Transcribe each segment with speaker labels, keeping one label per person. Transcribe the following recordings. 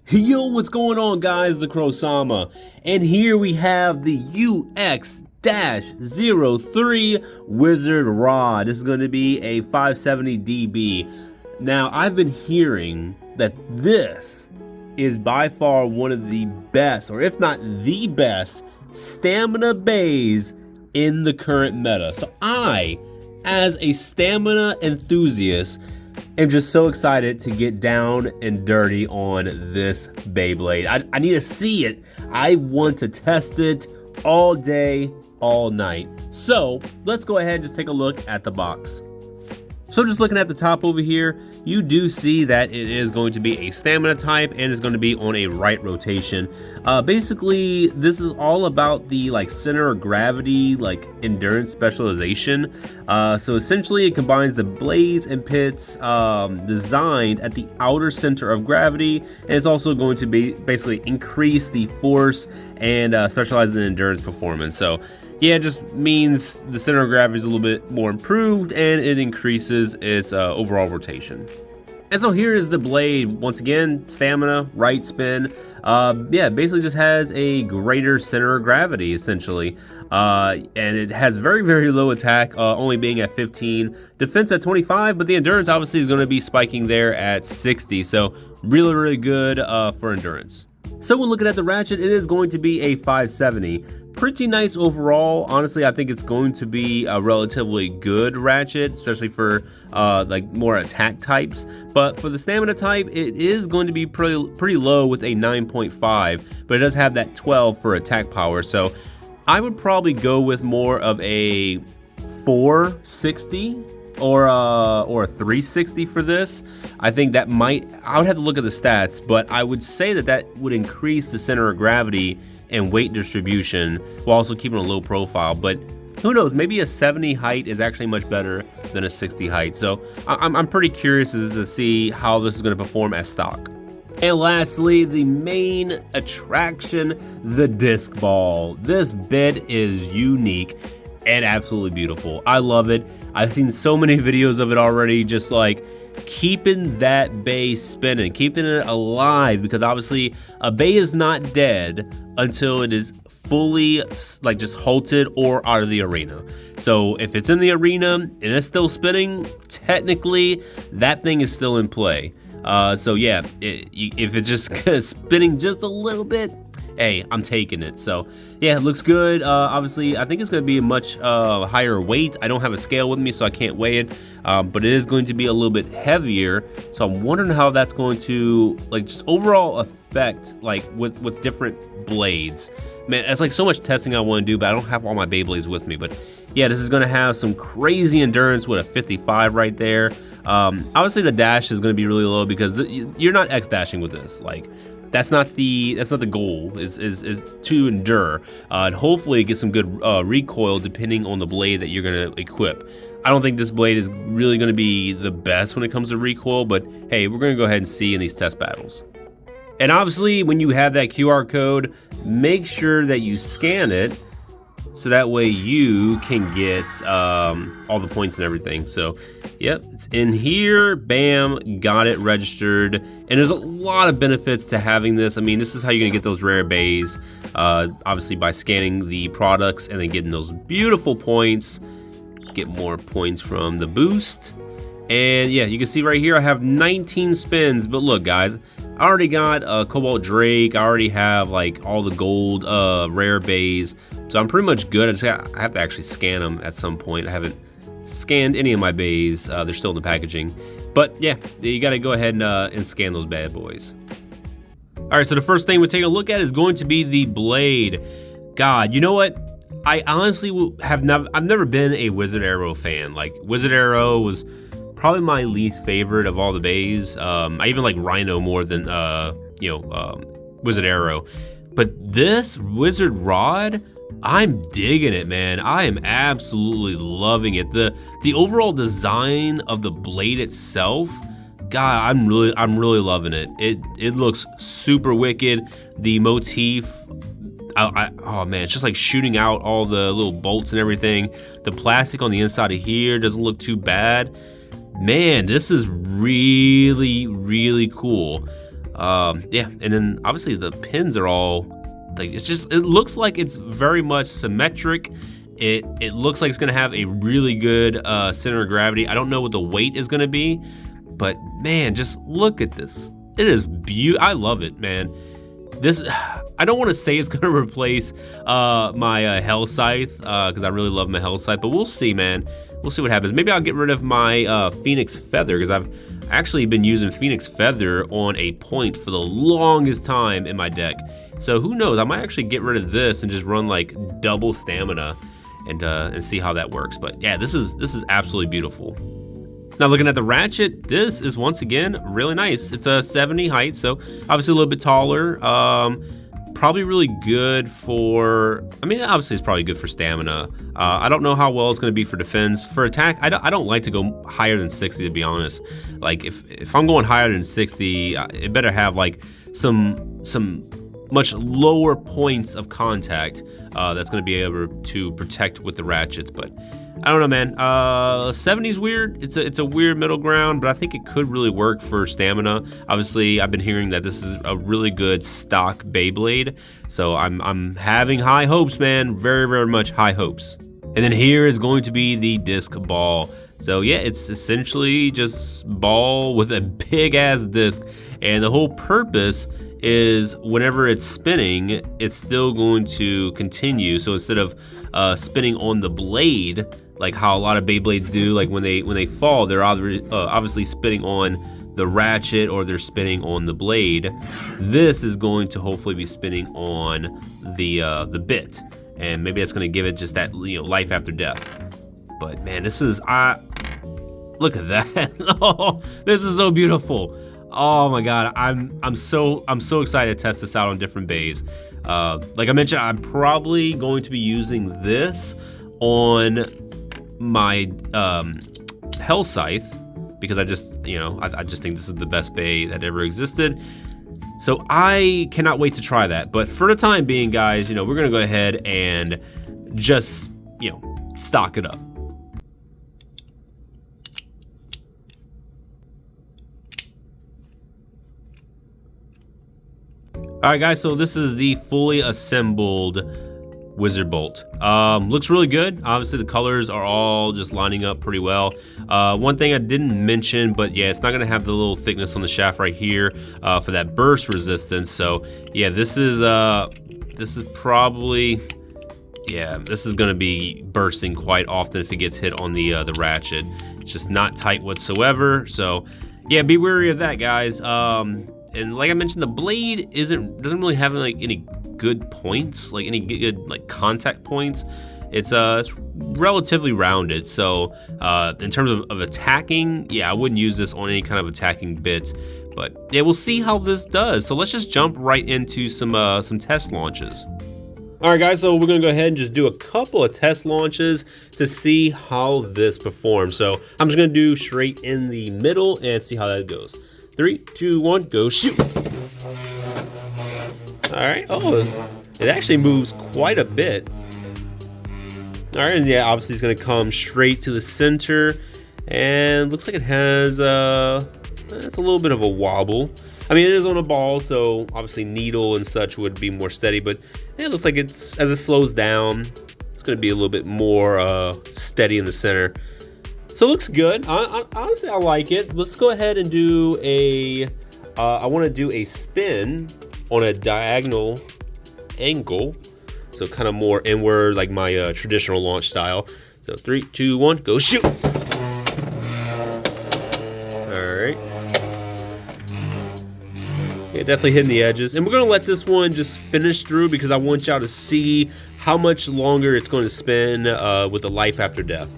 Speaker 1: Yo, what's going on, guys? The Crow-sama, and here we have the UX-03 WizardRod. This is going to be a 570 dB. Now, I've been hearing that this is by far one of the best, or if not the best, stamina bays in the current meta. So I, as a stamina enthusiast, I'm just so excited to get down and dirty on this Beyblade. I need to see it. I want to test it all day, all night. So let's go ahead and just take a look at the box. So just looking at the top over here, you do see that it is going to be a stamina type and it's going to be on a right rotation. Basically, this is all about the center of gravity, endurance specialization. So essentially it combines the blades and pits designed at the outer center of gravity, and it's also going to be basically increase the force and specialize in endurance performance. So yeah, it just means the center of gravity is a little bit more improved and it increases its overall rotation. And so here is the blade. Once again, stamina, right spin. Yeah, basically just has a greater center of gravity essentially. And it has very, very low attack, only being at 15, defense at 25, but the endurance obviously is going to be spiking there at 60. So really, really good for endurance. So when looking at the ratchet, it is going to be a 570. Pretty nice overall. Honestly, I think it's going to be a relatively good ratchet, especially for more attack types. But for the stamina type, it is going to be pretty low with a 9.5, but it does have that 12 for attack power. So I would probably go with more of a 460 or a 360 for this. I think that I would have to look at the stats, but I would say that would increase the center of gravity and weight distribution while also keeping a low profile. But who knows, maybe a 70 height is actually much better than a 60 height. So I'm pretty curious to see how this is going to perform as stock. And lastly, the main attraction, the disc ball. This bit is unique and absolutely beautiful. I love it. I've seen so many videos of it already, just keeping that bay spinning, keeping it alive, because obviously a bay is not dead until it is fully just halted or out of the arena. So if it's in the arena and it's still spinning, technically that thing is still in play. So yeah, if it's just spinning just a little bit, hey, I'm taking it. So yeah, it looks good. Obviously, I think it's going to be a much higher weight. I don't have a scale with me, so I can't weigh it. But it is going to be a little bit heavier. So I'm wondering how that's going to just overall affect with different blades. Man, it's so much testing I want to do, but I don't have all my Beyblades with me. But yeah, this is going to have some crazy endurance with a 55 right there. Obviously, the dash is going to be really low because you're not X dashing with this. That's not the goal, is to endure, and hopefully get some good recoil depending on the blade that you're gonna equip. I don't think this blade is really gonna be the best when it comes to recoil, but hey, we're gonna go ahead and see in these test battles. And obviously, when you have that QR code, make sure that you scan it, so that way you can get all the points and everything. So yep, it's in here, bam, got it registered. And there's a lot of benefits to having this. I mean, this is how you're gonna get those rare bays, obviously by scanning the products and then getting those beautiful points. Get more points from the boost. And yeah, you can see right here I have 19 spins, but look guys, I already got Cobalt Drake, I already have all the gold rare bays, so I'm pretty much good. I have to actually scan them at some point. I haven't scanned any of my bays, they're still in the packaging. But yeah, you gotta go ahead and scan those bad boys. Alright, so the first thing we're taking a look at is going to be the blade. God, you know what? I honestly I've never been a Wizard Arrow fan. Wizard Arrow was probably my least favorite of all the bays. I even like Rhino more than Wizard Arrow. But this WizardRod, I'm digging it, man. I am absolutely loving it. The overall design of the blade itself, God, I'm really loving it. It looks super wicked. The motif, oh man, it's just shooting out all the little bolts and everything. The plastic on the inside of here doesn't look too bad. Man, this is really, really cool. Yeah, and then obviously the pins are all like, it looks like it's very much symmetric. It looks like it's gonna have a really good center of gravity. I don't know what the weight is gonna be, but man, just look at this. It is beautiful. I love it, man. This, I don't want to say it's gonna replace my Hell Scythe, because I really love my Hell Scythe, but we'll see, man. We'll see what happens. Maybe I'll get rid of my Phoenix Feather, because I've actually been using Phoenix Feather on a point for the longest time in my deck. So who knows? I might actually get rid of this and just run like double stamina and see how that works. But yeah, this is absolutely beautiful. Now looking at the ratchet, this is once again really nice. It's a 70 height, so obviously a little bit taller. Probably really good for, I mean, obviously it's probably good for stamina. I don't know how well it's going to be for defense. For attack, I don't like to go higher than 60, to be honest. Like if I'm going higher than 60, it better have like some much lower points of contact that's going to be able to protect with the ratchets. But I don't know, man. 70 is weird. It's a weird middle ground, but I think it could really work for stamina. Obviously, I've been hearing that this is a really good stock Beyblade, so I'm having high hopes, man. Very, very much high hopes. And then here is going to be the disc ball. So yeah, it's essentially just ball with a big ass disc, and the whole purpose is whenever it's spinning, it's still going to continue. So instead of spinning on the blade, like how a lot of Beyblades do, like when they fall, they're obviously spinning on the ratchet or they're spinning on the blade. This is going to hopefully be spinning on the bit, and maybe that's going to give it just that, you know, life after death. But man, this is look at that. Oh, this is so beautiful. Oh my god, I'm so excited to test this out on different bays. Like I mentioned, I'm probably going to be using this on my Hell Scythe, because I just think this is the best bay that ever existed. So I cannot wait to try that. But for the time being, guys, you know, we're gonna go ahead and just, you know, stock it up. All right, guys, so this is the fully assembled Wizard Bolt. Looks really good. Obviously, the colors are all just lining up pretty well. One thing I didn't mention, but yeah, it's not gonna have the little thickness on the shaft right here for that burst resistance. So yeah, this is probably, yeah, this is gonna be bursting quite often if it gets hit on the ratchet. It's just not tight whatsoever. So yeah, be wary of that, guys. And like I mentioned, the blade doesn't really have like any good points, like any good like contact points. It's relatively rounded. So in terms of attacking, yeah, I wouldn't use this on any kind of attacking bit. But yeah, we'll see how this does. So let's just jump right into some test launches. All right, guys, so we're gonna go ahead and just do a couple of test launches to see how this performs. So I'm just gonna do straight in the middle and see how that goes. 3, 2, 1, go shoot. All right, oh, it actually moves quite a bit. All right, and yeah, obviously it's gonna come straight to the center, and looks like it has, it's a little bit of a wobble. I mean, it is on a ball, so obviously needle and such would be more steady, but it looks like it's, as it slows down, it's gonna be a little bit more steady in the center. So it looks good. Honestly, I like it. Let's go ahead and do a, I wanna do a spin on a diagonal angle. So kind of more inward, like my traditional launch style. So 3, 2, 1, go shoot. All right. Yeah, definitely hitting the edges. And we're gonna let this one just finish through because I want y'all to see how much longer it's going to spin with the life after death.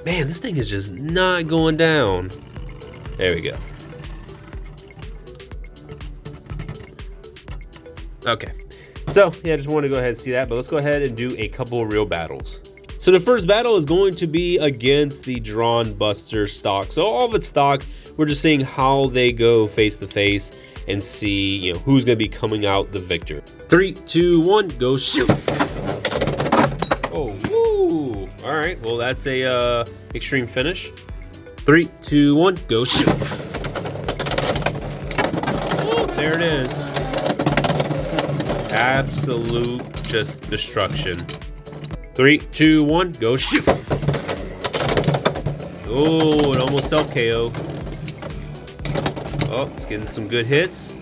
Speaker 1: Man, this thing is just not going down. There we go. Okay. So, yeah, I just wanted to go ahead and see that, but let's go ahead and do a couple of real battles. So the first battle is going to be against the Drawn Buster stock. So all of it's stock. We're just seeing how they go face to face and see, you know, who's going to be coming out the victor. 3, 2, 1, go shoot. Oh, woo! All right, well that's a extreme finish. 3, 2, 1, go shoot! Oh, there it is. Absolute just destruction. 3, 2, 1, go shoot! Oh, it almost self KO. Oh, it's getting some good hits.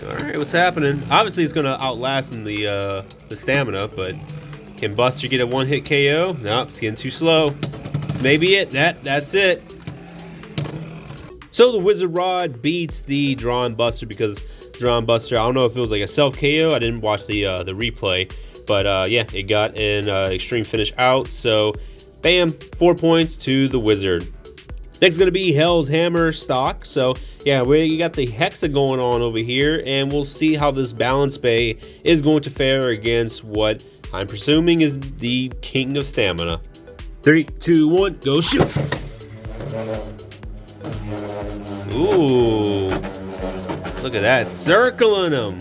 Speaker 1: All right, what's happening? Obviously, it's gonna outlast in the stamina, but can Buster get a one-hit KO? Nope, it's getting too slow. This may be it. That's it. So the WizardRod beats the Drawn Buster because Drawn Buster, I don't know if it was like a self KO. I didn't watch the replay, but yeah, it got an extreme finish out. So, bam, 4 points to the Wizard. Next is going to be Hell's Hammer stock. So, yeah, we got the Hexa going on over here, and we'll see how this balance bay is going to fare against what I'm presuming is the King of Stamina. 3, 2, 1, go shoot! Ooh, look at that, circling him.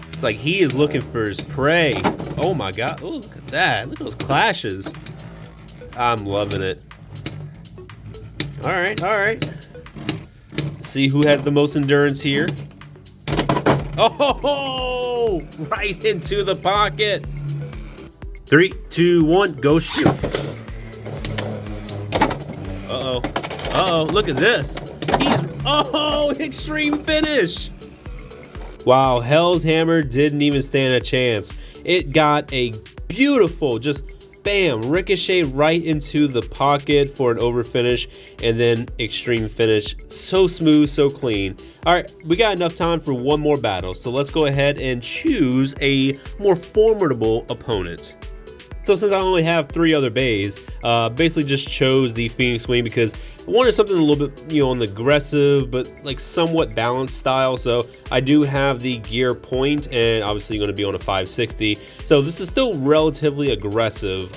Speaker 1: It's like he is looking for his prey. Oh my God, oh, look at that. Look at those clashes. I'm loving it. All right. See who has the most endurance here. Oh, right into the pocket. 3, 2, 1, go shoot. Uh-oh, look at this. Extreme finish. Wow, Hell's Hammer didn't even stand a chance. It got a beautiful, just bam, ricochet right into the pocket for an overfinish, and then extreme finish. So smooth, so clean. All right, we got enough time for one more battle, so let's go ahead and choose a more formidable opponent. So since I only have 3 other bays, basically just chose the Phoenix Wing because I wanted something a little bit, on the aggressive but like somewhat balanced style. So I do have the gear point, and obviously going to be on a 560. So this is still relatively aggressive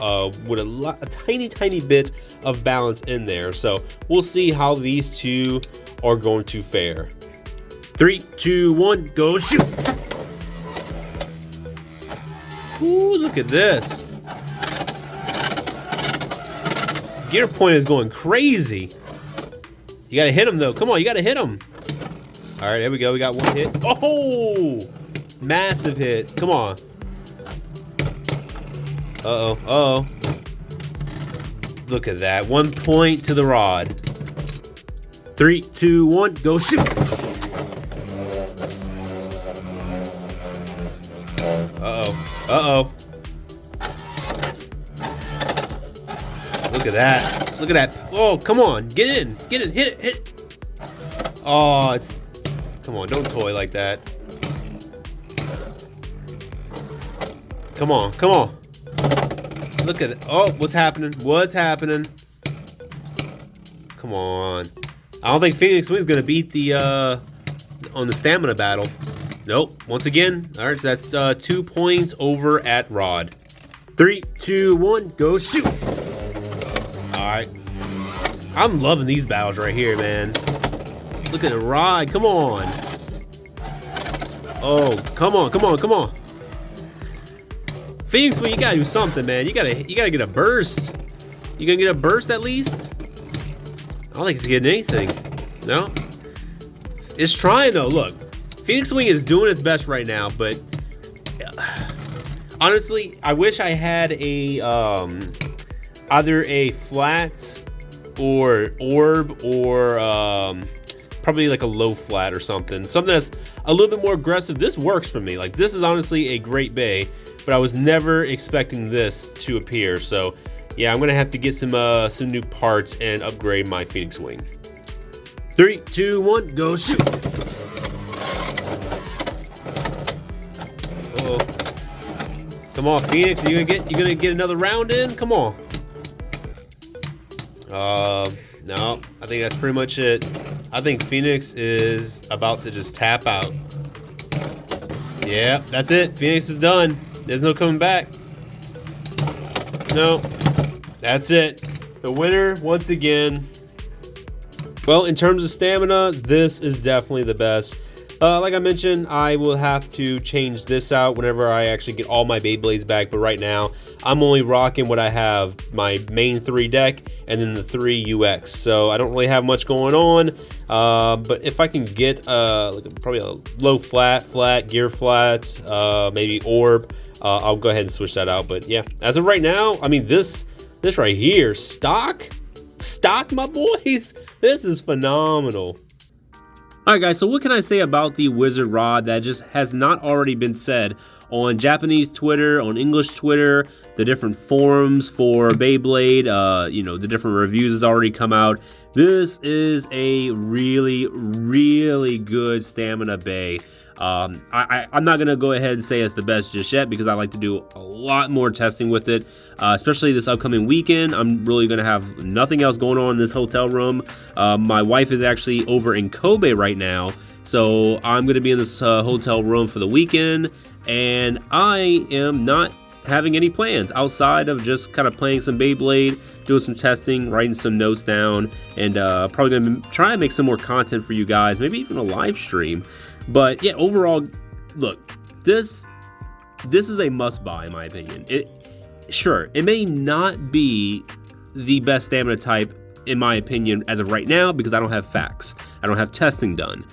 Speaker 1: with a tiny bit of balance in there. So we'll see how these two are going to fare. 3, 2, 1, go shoot! Ooh, look at this. Gear point is going crazy. You gotta hit him though. Come on, you gotta hit him. All right, there we go. We got one hit. Oh, massive hit. Come on. Uh-oh. Look at that. 1 point to the rod. 3, 2, 1, go shoot. Uh-oh. Look at that. Look at that. Oh, come on. Get in. Hit it. Oh, come on. Don't toy like that. Come on. Look at it. Oh, what's happening? Come on. I don't think Phoenix Wing's going to beat the, on the stamina battle. Nope. Once again. All right, so that's 2 points over at Rod. 3, 2, 1, go shoot. Alright. I'm loving these battles right here, man. Look at the Rod. Come on. Oh, come on. Phoenix Wing, you gotta do something, man. You gotta get a burst. You gonna get a burst at least? I don't think it's getting anything. No. It's trying though. Look. Phoenix Wing is doing its best right now, but honestly, I wish I had a either a flat or orb or probably like a low flat or something that's a little bit more aggressive. This works for me. Like, this is honestly a great bay, but I was never expecting this to appear. So yeah, I'm gonna have to get some new parts and upgrade my Phoenix Wing. 3, 2, 1, go shoot. Uh-oh. Come on, Phoenix, you gonna get another round in? Come on. No, I think that's pretty much it. I think Phoenix is about to just tap out. Yeah, that's it. Phoenix is done. There's no coming back. No, that's it. The winner, once again. Well, in terms of stamina, this is definitely the best. Like I mentioned, I will have to change this out whenever I actually get all my Beyblades back, but right now I'm only rocking what I have, my main 3 deck and then the 3 UX, so I don't really have much going on. But if I can get probably a low flat, gear flat, maybe orb, I'll go ahead and switch that out. But yeah, as of right now, I mean, this right here, stock, my boys, this is phenomenal. Alright guys, so what can I say about the WizardRod that just has not already been said on Japanese Twitter, on English Twitter, the different forums for Beyblade, you know, the different reviews has already come out. This is a really, really good stamina bay. I'm not going to go ahead and say it's the best just yet because I like to do a lot more testing with it, especially this upcoming weekend. I'm really going to have nothing else going on in this hotel room. My wife is actually over in Kobe right now, so I'm going to be in this hotel room for the weekend, and I am not having any plans outside of just kind of playing some Beyblade, doing some testing, writing some notes down, and probably going to try and make some more content for you guys, maybe even a live stream. But yeah, overall, look, this is a must-buy in my opinion. Sure, it may not be the best stamina type in my opinion as of right now because I don't have facts. I don't have testing done.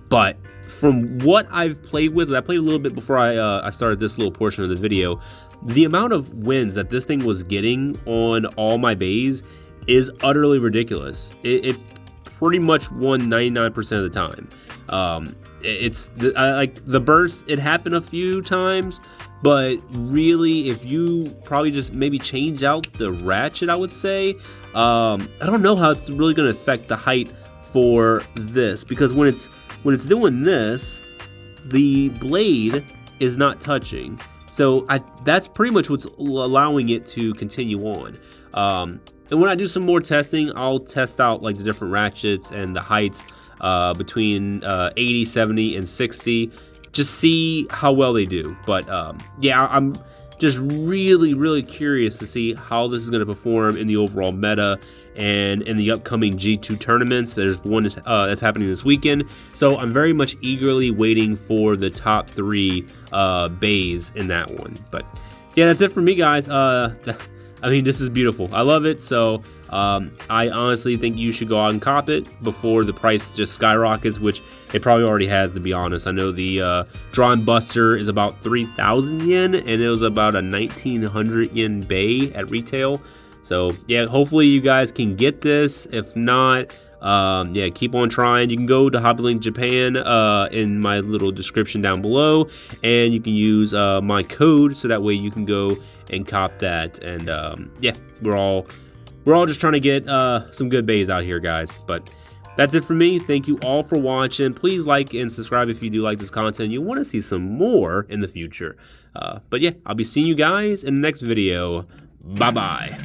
Speaker 1: But from what I've played with, I played a little bit before I started this little portion of the video, the amount of wins that this thing was getting on all my bays is utterly ridiculous. It pretty much won 99% of the time. Like the burst, it happened a few times, but really if you probably just maybe change out the ratchet, I would say, I don't know how it's really going to affect the height for this, because when it's doing this, the blade is not touching, so that's pretty much what's allowing it to continue on. And when I do some more testing, I'll test out like the different ratchets and the heights between 80, 70, and 60, just see how well they do. But yeah, I'm just really, really curious to see how this is going to perform in the overall meta and in the upcoming G2 tournaments. There's one that's happening this weekend, so I'm very much eagerly waiting for the top 3 bays in that one. But yeah, that's it for me, guys. I mean, this is beautiful. I love it. So I honestly think you should go out and cop it before the price just skyrockets, which it probably already has, to be honest. I know the Drawn Buster is about 3,000 yen, and it was about a 1,900 yen bay at retail. So yeah, hopefully you guys can get this. If not, yeah, keep on trying. You can go to Hobbylink Japan in my little description down below, and you can use my code so that way you can go and cop that. And yeah, we're all just trying to get some good bays out here, guys. But that's it for me. Thank you all for watching. Please like and subscribe if you do like this content. You want to see some more in the future. But yeah, I'll be seeing you guys in the next video. Bye bye.